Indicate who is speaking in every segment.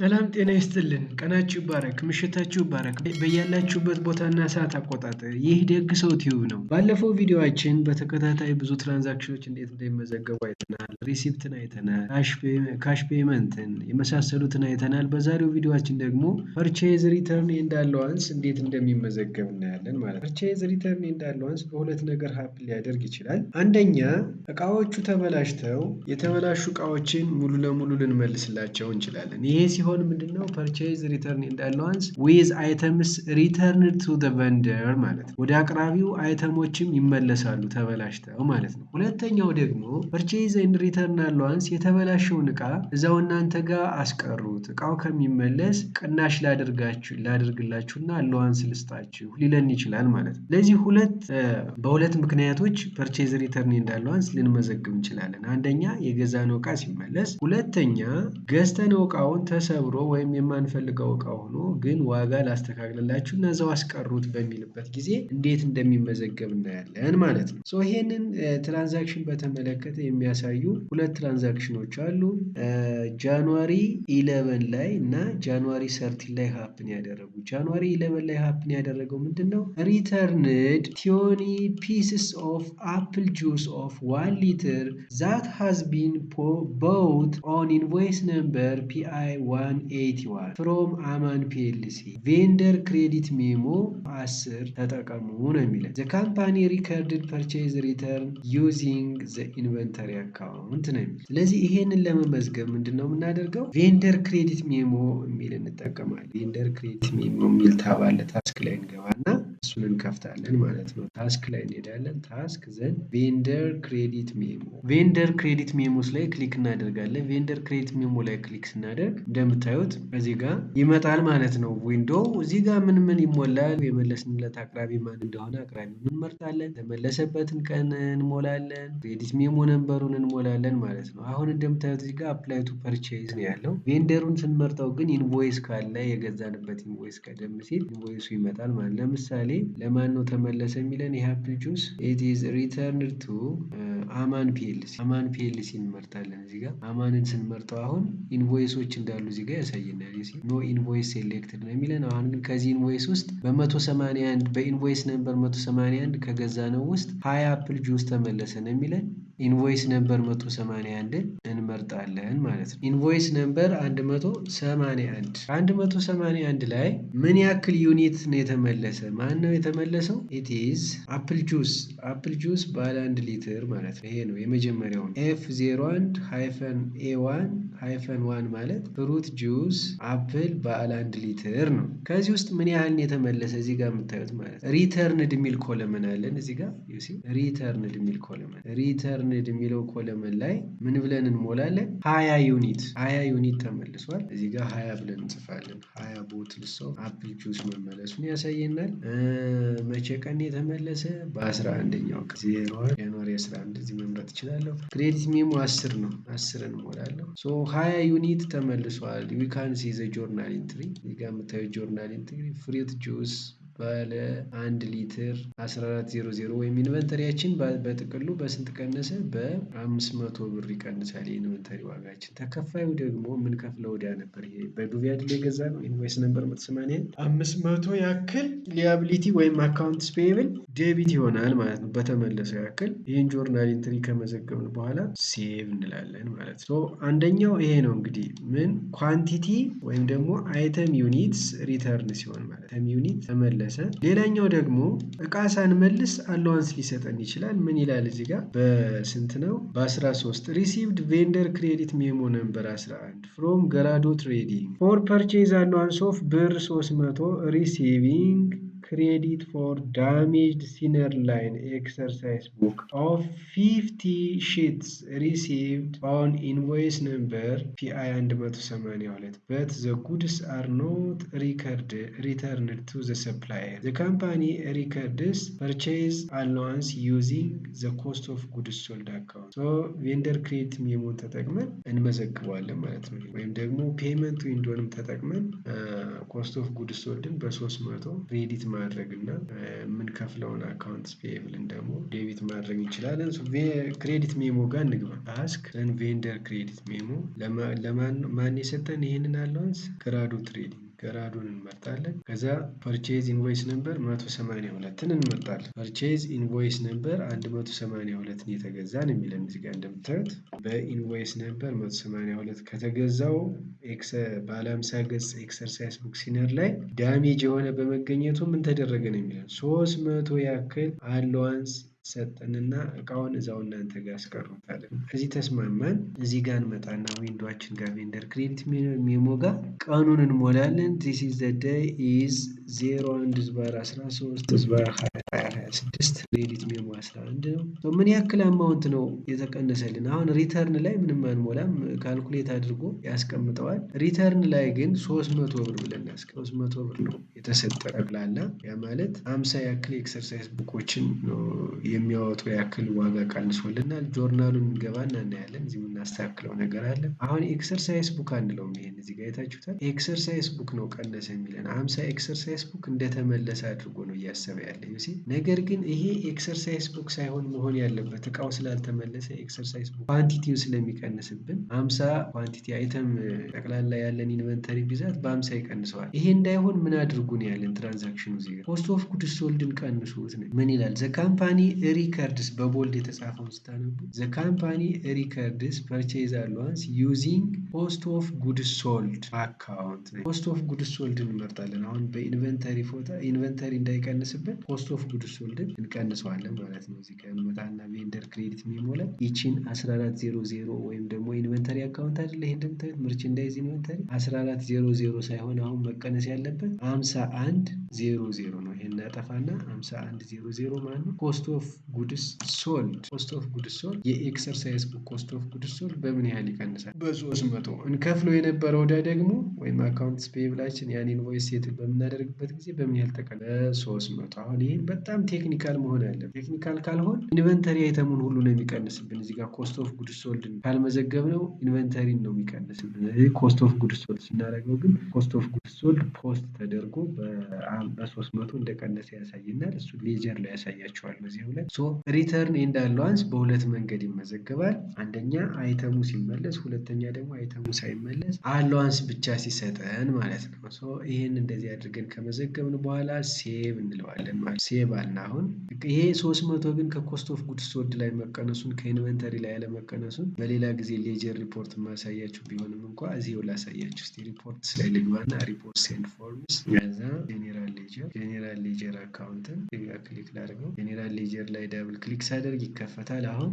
Speaker 1: ሰላም ጤና ይስጥልን ቀናችሁ ይባረክ ምሽታችሁ ይባረክ በያላችሁበት ቦታና ሰዓት አቆጣጠር ይህ ደግ ሰው ቲዩብ ነው። ባለፈው ቪዲዮአችን በተከታታይ ብዙ ትራንዛክሽኖች እንዴት እንደሚመዘገቡ አይተናል። ሪሲፕትን አይተናል። ካሽ ፔመንትን የመሳሰሉትን አይተናል። በዛሬው ቪዲዮአችን ደግሞ ፐርቼዝ ሪተርን ኤንድ አላዋንስ እንዴት እንደሚመዘገብ እናያለን ማለት ነው። ፐርቼዝ ሪተርን ኤንድ አላዋንስ በሁለት ነገር ሀፕን ሊያደርግ ይችላል። አንደኛ እቃዎቹ ተበላሽተው የተበላሹ እቃዎችን ሙሉ ለሙሉ ልንመልስላቸው እንችላለን። ይሄ ሲሆን ምንድነው ፐርቼዝ ሪተርን ኤንድ አላዋንስ ዊዝ አይተምስ ሪተርንድ ቱ ዘ ቨንደር ማለት ነው። ወደ አቅራቢው አይተሞችም ይመለሳሉ ተበላሽተው ማለት ነው። ሁለተኛው ደግሞ ፐርቼዝ ኤንድ ሪተርን አላዋንስ የተበላሸውን እቃ እዛው እናንተ ጋር አስቀሩት፣ እቃው ከሚመለስ ቅናሽ ላድርግላችሁና አላዋንስ ልስጣችሁ ሊለን ይችላል ማለት ነው። ለዚህ በሁለት ምክንያቶች ፐርቼዝ ሪተርን ኤንድ አላዋንስ ልንመዘግብ እንችላለን። አንደኛ የገዛነው እቃ ሲመለስ፣ ሁለተኛ ገዝተነው እቃውን ተሰብሮ ወይም የማንፈልገው እቃ ሆኖ ግን ዋጋ ላስተካክልላችሁ እና እዛው አስቀሩት በሚልበት ጊዜ እንዴት እንደሚመዘገብ እናያለን ማለት ነው። ይሄንን ትራንዛክሽን በተመለከተ የሚያሳዩ ሁለት ትራንዛክሽኖች አሉ። ጃንዋሪ 11 ላይ እና ጃንዋሪ 13 ላይ ሀፕን ያደረጉ። ጃንዋሪ 11 ላይ ሀፕን ያደረገው ምንድነው? ሪተርንድ 20 pieces of apple juice of 1 liter that has been bought on invoice number PI 181 from አማን PLC ቬንደር ክሬዲት ሜሞ 10 ተጠቀሙ ነው የሚለው። the company recorded purchase return using the inventory account ነው የሚለው። ስለዚህ ይሄንን ለመመዝገብ ምንድነው የምናደርገው? ቬንደር ክሬዲት ሜሞ የሚል እንጠቀማለን። ቬንደር ክሬዲት ሜሞ የሚል ታባለ ታስክ ላይ እንገባና እሱን እንከፍታለን ማለት ነው። ታስክ ላይ እንሄዳለን። ታስክ ዘን ቬንደር ክሬዲት ሜሞ ሜሞስ ላይ ክሊክ እናደርጋለን። ቬንደር ክሬዲት ሜሞ ላይ ክሊክ ስናደርግ እንደምታዩት እዚህ ጋር ይመጣል ማለት ነው። ዊንዶው እዚህ ጋር ምን ይሞላል? የመለስንለት አቅራቢ ማን እንደሆነ አቅራቢውን እንመርጣለን። የተመለሰበትን ቀን እንሞላለን። ክሬዲት ሜሞ ነምበሩን እንሞላለን ማለት ነው። አሁን እንደምታዩት እዚህ ጋር አፕላይ ቱ ፐርቼዝ ነው ያለው። ቬንደሩን ስንመርጠው ግን ኢንቮይስ ካለ የገዛንበት ኢንቮይስ ቀደም ሲል ኢንቮይሱ ይመጣል ማለት ነው። ለምሳሌ ለማን ነው ተመለሰ የሚለን? ይሄ አፕል ጁስ ኢት ኢዝ ሪተርንድ ቱ አማን ፒኤልሲ እንመርጣለን። እዚህ ጋር አማንን ስንመርጠው አሁን ኢንቮይሶች እንዳሉ እዚህ ጋር ያሳየናል። ኖ ኢንቮይስ ሴሌክትድ ነው የሚለን። አሁን ግን ከዚህ ኢንቮይስ ውስጥ በ181 በኢንቮይስ ነምበር 181 ከገዛነው ውስጥ 20 አፕል ጁስ ተመለሰ ነው የሚለን። ኢንቮይስ ነምበር 181 እንመርጣለን ማለት ነው። ኢንቮይስ ነምበር 181 ላይ ምን ያክል ዩኒት ነው የተመለሰ? ማን ነው የተመለሰው? ኢት ኢዝ አፕል ጁስ ባለ 1 ሊትር ማለት ነው። ይሄ ነው የመጀመሪያው F01-A1-1 ማለት ፍሩት ጁስ አፕል ባለ 1 ሊትር ነው። ከዚህ ውስጥ ምን ያህል ነው የተመለሰ? እዚህ ጋር የምታዩት ማለት ሪተርንድ የሚል ኮለመን አለን። እዚህ ጋር ሪተርንድ የሚል ኮለመን የሚለው ኮለመን ላይ ምን ብለን እንሞላለን? 20 ዩኒት ተመልሷል። እዚህ ጋር 20 ብለን እንጽፋለን። 20 ቦትልስ ኦፍ አፕል ጁስ መመለሱን ያሳየናል። መቼ ቀን የተመለሰ? በ11ኛው ቀን ጃንዋሪ 11 እዚህ መምረጥ እችላለሁ። ክሬዲት ሜሞ 10 ነው። 10 እንሞላለሁ። 20 ዩኒት ተመልሷል። ዊ ካን ሲ ዘ ጆርናል ኢንትሪ። እዚህ ጋር የምታዩት ጆርናል ኢንትሪ ፍሩት ጁስ ባለ 1 ሊትር 1400 ወይም ኢንቨንተሪያችን በጥቅሉ በስንት ቀነሰ? በ500 ብር ይቀንሳል የኢንቨንተሪ ዋጋችን። ተከፋዩ ደግሞ የምንከፍለው ወዲያ ነበር። ይሄ በዱቤ አይደል የገዛነው። ኢንቮይስ ነምበር 180 500 ያክል ሊያቢሊቲ ወይም አካውንትስ ፔየብል ዴቢት ይሆናል ማለት ነው በተመለሰው ያክል። ይህን ጆርናል ኢንትሪ ከመዘገብን በኋላ ሴቭ እንላለን ማለት ነው። አንደኛው ይሄ ነው እንግዲህ ምን ኳንቲቲ ወይም ደግሞ አይተም ዩኒትስ ሪተርን ሲሆን ማለት ዩኒት ተመለሰ። ሌላኛው ደግሞ እቃ ሳንመልስ አላዋንስ ሊሰጠን ይችላል። ምን ይላል እዚህ ጋር? በስንት ነው? በ13 ሪሲቭድ ቬንደር ክሬዲት ሜሞ ነምበር 11 ፍሮም ገራዶ ትሬዲንግ ፎር ፐርቼዝ አላዋንስ ኦፍ ብር 300 ሪሲቪንግ ክሬዲት ፎር ዳሜጅድ ሲነር ላይን ኤክሰርሳይዝ ቡክ ኦፍ 50 ሺትስ ሪሲቭድ ኦን ኢንቮይስ ነምበር PI 182 በት ዘ ጉድስ አር ኖት ሪተርንድ ቱ ዘ ሰፕላየር ዘ ካምፓኒ ሪከርድስ ፐርቼዝ አላዋንስ ዩዚንግ ዘ ኮስት ኦፍ ጉድስ ሶልድ አካውንት። ቬንደር ክሬዲት ሜሞን ተጠቅመን እንመዘግበዋለን ማለት ነው። ወይም ደግሞ ፔመንት ዊንዶንም ተጠቅመን ኮስት ኦፍ ጉድስ ሶልድን በ300 ክሬዲት ማድረግ እና የምንከፍለውን አካውንትስ ፔየብልን ደግሞ ዴቢት ማድረግ እንችላለን። ክሬዲት ሜሞ ጋር እንግባ። አስክ ዘን ቬንደር ክሬዲት ሜሞ ማን የሰጠን ይህንን አላውንስ? ገራዶ ትሬዲንግ ገራዶን እንመርጣለን። ከዛ ፐርቼዝ ኢንቮይስ ነምበር 182ን እንመርጣለን። ፐርቼዝ ኢንቮይስ ነምበር 182ን የተገዛን የሚለን እዚህ ጋር እንደምታዩት በኢንቮይስ ነምበር 182 ከተገዛው ባለ 50 ገጽ ኤክሰርሳይዝ ቡክ ሲነር ላይ ዳሜጅ የሆነ በመገኘቱ ምን ተደረገ ነው የሚለን 300 ያክል አላዋንስ ሰጠንና እቃውን እዛው እናንተ ጋር አስቀሩታለን። ከዚህ ተስማማን። እዚህ ጋር እንመጣና ዊንዶዋችን ጋር ቬንደር ክሬዲት ሜሞ ጋር ቀኑን እንሞላለን። ዚስ ኢዝ ዘ ዴይ ኢዝ 01/13/2026 ክሬዲት ሜሞ 11 ነው። ምን ያክል አማውንት ነው የተቀነሰልን? አሁን ሪተርን ላይ ምንም አንሞላም፣ ካልኩሌት አድርጎ ያስቀምጠዋል። ሪተርን ላይ ግን 300 ብር ብለን 300 ብር ነው የተሰጠ ጠቅላላ። ያ ማለት 50 ያክል ኤክሰርሳይዝ ቡኮችን የሚያወጡ ያክል ዋጋ ቀንሶልናል። ጆርናሉን እንገባና እናያለን። እዚህ የምናስተካክለው ነገር አለ። አሁን ኤክሰርሳይዝ ቡክ አንለውም። ይሄን እዚህ ጋር አይታችሁታል። ኤክሰርሳይዝ ቡክ ነው ቀነሰ የሚለን 50 ኤክሰርሳይዝ ቡክ እንደተመለሰ አድርጎ ነው እያሰበ ያለ ዩሲ። ነገር ግን ይሄ ኤክሰርሳይዝ ቡክ ሳይሆን መሆን ያለበት እቃው ስላልተመለሰ ኤክሰርሳይዝ ቡክ ኳንቲቲው ስለሚቀንስብን 50 ኳንቲቲ አይተም ጠቅላላ ያለን ኢንቨንተሪ ብዛት በ50 ይቀንሰዋል። ይሄ እንዳይሆን ምን አድርጉ ነው ያለን ትራንዛክሽኑ እዚህ ጋር ኮስት ኦፍ ጉድስ ሶልድን ቀንሱት ነው። ምን ይላል? ዘ ካምፓኒ ሪከርድስ በቦልድ የተጻፈውን ስታነቡ ዘ ካምፓኒ ሪከርድስ ፐርቼዝ አላዋንስ ዩዚንግ ኮስት ኦፍ ጉድስ ሶልድ አካውንት። ኮስት ኦፍ ጉድስ ሶልድ እንመርጣለን። አሁን በኢንቨንተሪ ፎታ ኢንቨንተሪ እንዳይቀንስብን ኮስት ኦፍ ጉድስ ሶልድን እንቀንሰዋለን ማለት ነው። እዚህ ጋር እንመጣና ቬንደር ክሬዲት ሜሞ ላይ ይቺን 1400 ወይም ደግሞ ኢንቨንተሪ አካውንት አይደለ ይሄ እንደምታዩት መርቼንዳይዝ ኢንቨንተሪ 1400 ሳይሆን አሁን መቀነስ ያለበት 5100 ነው። ይሄን እናጠፋና 5100 ማለት ነው ኮስት ኦፍ ጉድስ ሶልድ። ኮስት ኦፍ ጉድስ ሶልድ የኤክሰርሳይዝ ቡክ ኮስት ኦፍ ጉድስ ሶልድ በምን ያህል ይቀንሳል? በ300 እንከፍለው የነበረው ዕዳ ደግሞ ወይም አካውንትስ ፔየብላችን ያን ኢንቮይስ ሴትል በምናደርግበት ጊዜ በምን ያህል ተቀነሰ? በ300። አሁን ይሄን በጣም ቴክኒካል መሆን አለበት። ቴክኒካል ካልሆን ኢንቨንተሪ አይተሙን ሁሉ ነው የሚቀንስብን። እዚህ ጋር ኮስት ኦፍ ጉድስ ሶልድ ካልመዘገብነው ኢንቨንተሪን ነው የሚቀንስብን። ኮስት ኦፍ ጉድስ ሶልድ ስናደርገው ግን ኮስት ኦፍ ጉድስ ሶልድ ፖስት ተደርጎ በ300 እንደቀነሰ ያሳየናል። እሱ ሌጀር ላይ ያሳያቸዋል በዚህ ላይ። ሪተርን ኤንድ አላዋንስ በሁለት መንገድ ይመዘገባል። አንደኛ አይተሙ ሲመለስ፣ ሁለተኛ ደግሞ አይተሙ ሳይመለስ አላዋንስ ብቻ ሲሰጠን ማለት ነው። ይሄን እንደዚህ አድርገን ከመዘገብን በኋላ ሴቭ እንለዋለን ማለት ሴቭ አልን። አሁን ይሄ 300 ግን ከኮስት ኦፍ ጉድስ ሶልድ ላይ መቀነሱን ከኢንቨንተሪ ላይ ያለመቀነሱን በሌላ ጊዜ ሌጀር ሪፖርት ማሳያችሁ ቢሆንም እንኳ እዚሁ ላሳያችሁ። እስቲ ሪፖርት ላይ ልግባና ሪፖርት ሴንድ ፎርምስ ከዛ ጄኔራል ሌጀር አካውንትን ክሊክ ላድርገው። ጄኔራል ሌጀር ላይ ዳብል ክሊክ ሳደርግ ይከፈታል። አሁን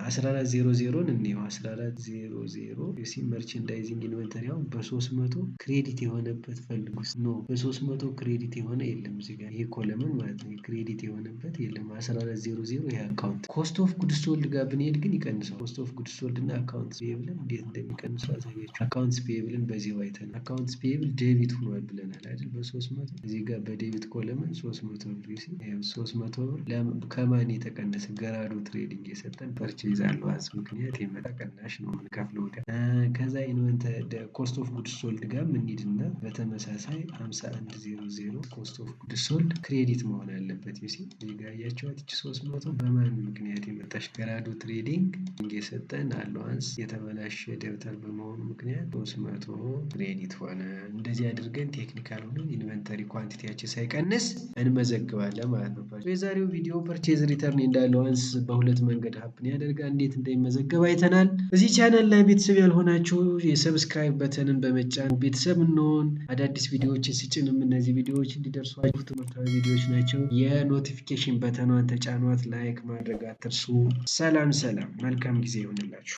Speaker 1: 1400ን እንየው። 1400 ሲ መርቼንዳይዚንግ ኢንቨንተሪ አሁን በ300 ክሬዲት የሆነበት ፈልጉስ ነው። በ300 ክሬዲት የሆነ የለም እዚህ ጋር ይሄ ኮለምን ማለት ነው። ክሬዲት የሆነበት የለም 1400 ይሄ አካውንት። ኮስት ኦፍ ጉድስ ሶልድ ጋር ብንሄድ ግን ይቀንሳል። ኮስት ኦፍ ጉድስ ሶልድ እና አካውንትስ ፔየብልን እንዴት እንደሚቀንሱ አሳያችሁ። አካውንትስ ፔየብልን በዚህ አይተናል። አካውንትስ ፔየብል ዴቢት ሆኗል ብለናል አይደል? በ300 እዚህ ጋር በዴቢት ኮለምን 300 ብር ይሲ 300 ብር ከማን የተቀነሰ? ገራዶ ትሬዲንግ የሰጠን ፐርቼዝ አላዋንስ ምክንያት የመጣ ቀናሽ ነው የምንከፍለው። ከዛ ኢንቨንተሪ ኮስት ኦፍ ጉድስ ሶልድ ጋር የምንሄድና በተመሳሳይ 5100 ኮስት ኦፍ ጉድስ ሶልድ ክሬዲት መሆን አለበት። ይሲ እዚህ ጋር ያያችኋት 300 በማን ምክንያት የመጣች? ገራዶ ትሬዲንግ የሰጠን አላዋንስ የተበላሸ ደብተር በመሆኑ ምክንያት 300 ክሬዲት ሆነ። እንደዚህ አድርገን ቴክኒካል ሆነን ኢንቨንተሪ ኳንቲቲያችን ሳይቀንስ እንመዘግባለን ማለት ነው። የዛሬው ቪዲዮ ፐርቼዝ ሪተርን ኤንድ አላዋንስ በሁለት መንገድ ሀፕን ያደርጋል። እንዴት እንደሚመዘገብ አይተናል። እዚህ ቻናል ላይ ቤተሰብ ያልሆናችሁ የሰብስክራይብ በተንን በመጫን ቤተሰብ እንሆን። አዳዲስ ቪዲዮዎችን ስጭንም እነዚህ ቪዲዮዎች እንዲደርሷችሁ ትምህርታዊ ቪዲዮዎች ናቸው። የኖቲፊኬሽን በተኗን ተጫኗት። ላይክ ማድረግ አትርሱ። ሰላም፣ መልካም ጊዜ ይሆንላችሁ።